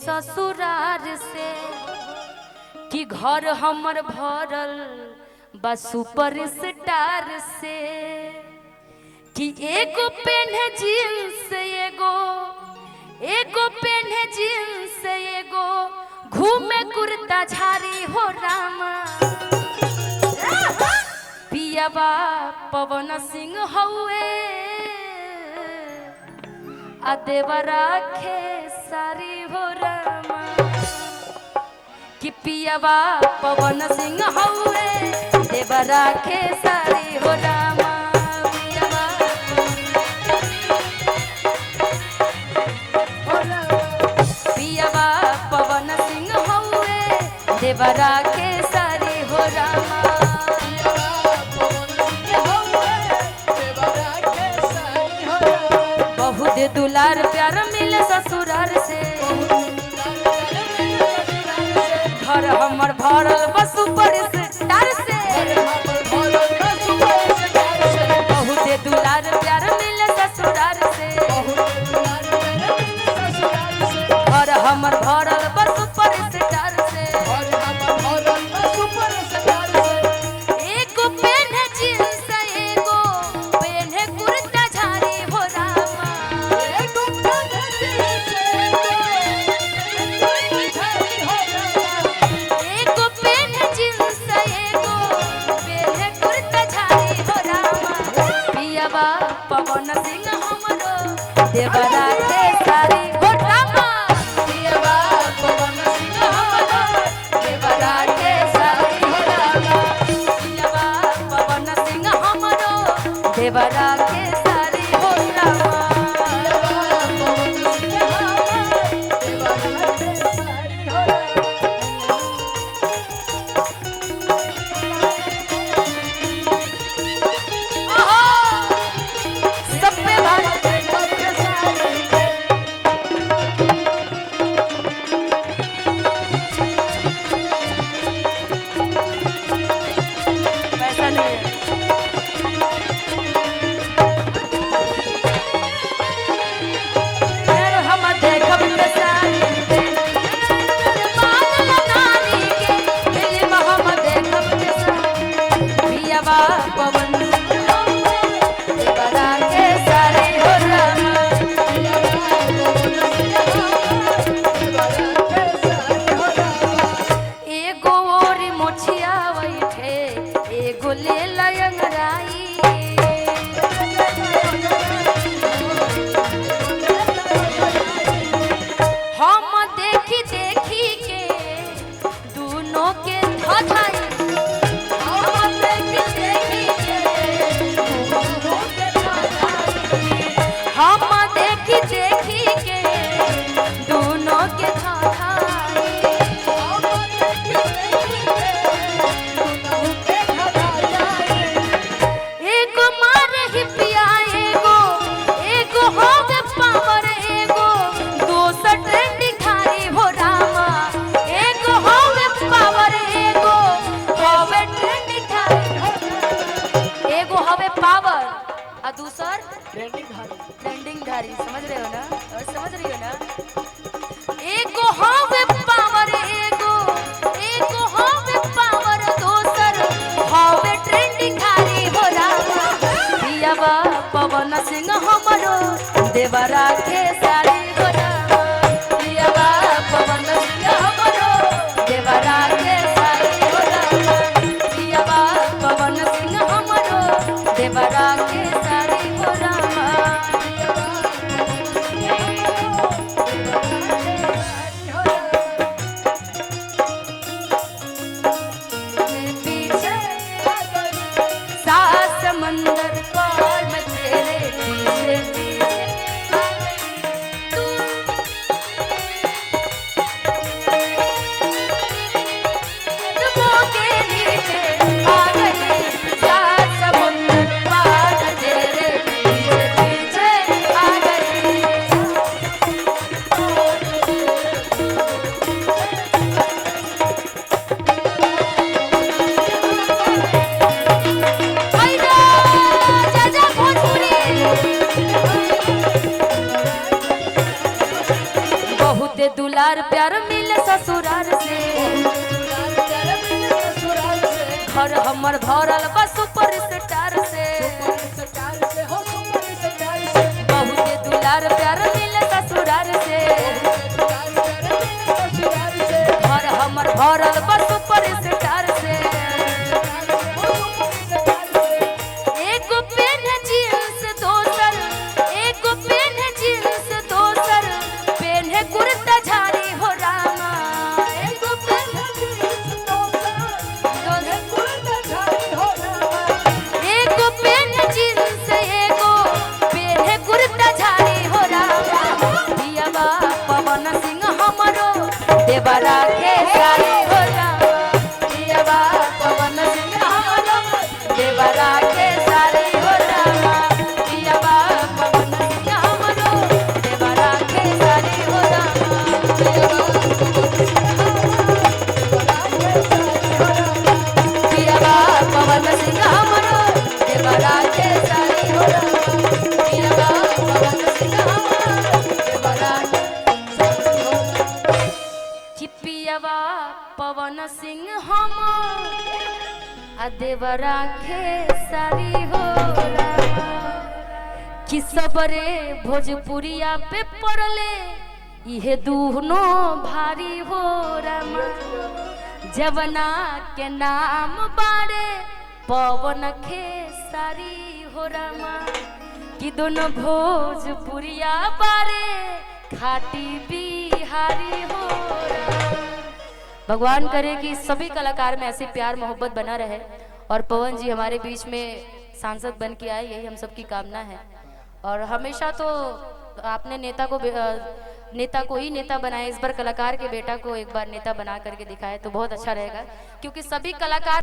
ससुरार से कि घर हमर भरल बा सुपर स्टार से कि एगो पेन जींस एगो पेन जींस एगो घूमे कुर्ता झारी हो रामा पियाबा पवन सिंह हउए आ देवरा खेसारी हो रामा कि पियाबा पवन सिंह हउए देवरा खेसारी हो रामा पियाबा पवन सिंह हउए देवरा खेसारी हो रामा बहुत दुलार प्यार मिले ससुरार से घर हमर भरल बस सुपर स्टार से बहुत दुलार प्यार मिले ससुरार से घर हमर भरल बस सुपर स्टार से एगो पेन जींस एगो पेन कुर्ता झारी हो रामा एगो पेन जींस एगो पेन कुर्ता झारी हो रामा पियाबा पवन सिंह हमरो देवरा खेसारी हो रामा पियाबा पवन सिंह हमरो देवरा खेसारी हो रामा पियाबा पवन सिंह हमरो देवरा खेसारी हो रामा सब पे भारी पैसा नहीं है फिर हम देखब खेसारी बादल नारी के फिल्म हम देखब खेसारी पियाबा पवन देवरा खेसारी हो रामा एगो ओरी मोछिया बैठे एगो ले लयंगराई हम देखी देखी के दोनों के धधाई हम देखी देखी के दोनों के धधाई हम देखी देखी के दोनों के धधाई एगो मारे ही पिया एगो होवे पावर एगो दोसर ट्रेंडिंग खारी हो रामा एगो होवे पावर एगो होवे ट्रेंडिंग खारी एगो होवे पावर आ दूसर ट्रेंडिंग धारी समझ रहे हो ना और समझ रही हो ना एगो होवे पावर एगो होवे पावर दोसर होवे ट्रेंडिंग खारी हो रामा पियाबा पवन सिंह हमरो देवरा खेसारी हो रामा पियाबा पवन सिंह हमरो देवरा खेसारी हो रामा पियाबा पवन सिंह हमरो देवरा खेसारी हो रामा प्यार मिले ससुराल से, घर हमर भरल बा सुपर स्टार से, बहुते दुलार प्यार मिले ससुराल से, घर हमर भरल बा सुपर स्टार से। एगो पेन जींस दोसर, एगो पेन जींस दोसर पेन कुर्ता झाड़ी हो रामा, एगो पेन जींस दोसर कुर्ता झाड़ी हो रामा, एगो पेन जींस एगो पेन कुर्ता झाड़ी हो रामा। दियावा पवन सिंह हमरो देवरा के सारी हो रामा, दियावा पवन सिंह हमरो देवरा के सारी हो रामा, दियावा पवन सिंह हमरो देवरा के सारी हो रामा, दियावा पवन सिंह हमरो देवरा के सारी हो रामा, दियावा पवन सिंह हमरो देवरा चिपियावा पवन सिंह हमर आ देवरा खेसारी हो रामा, कि सबरे भोजपुरिया पे पड़ले इहे दूनो भारी हो रामा, जवना के नाम बारे पवन खेसारी हो रामा, कि दोनों भोजपुरिया बारे खाटी बिहारी हो रामा। भगवान करे कि सभी कलाकार में ऐसे प्यार मोहब्बत बना रहे और पवन जी हमारे बीच में सांसद बन के आए, यही हम सबकी कामना है। और हमेशा तो आपने नेता को ही नेता बनाया, इस बार कलाकार के बेटा को एक बार नेता बना करके दिखाए तो बहुत अच्छा रहेगा, क्योंकि सभी कलाकार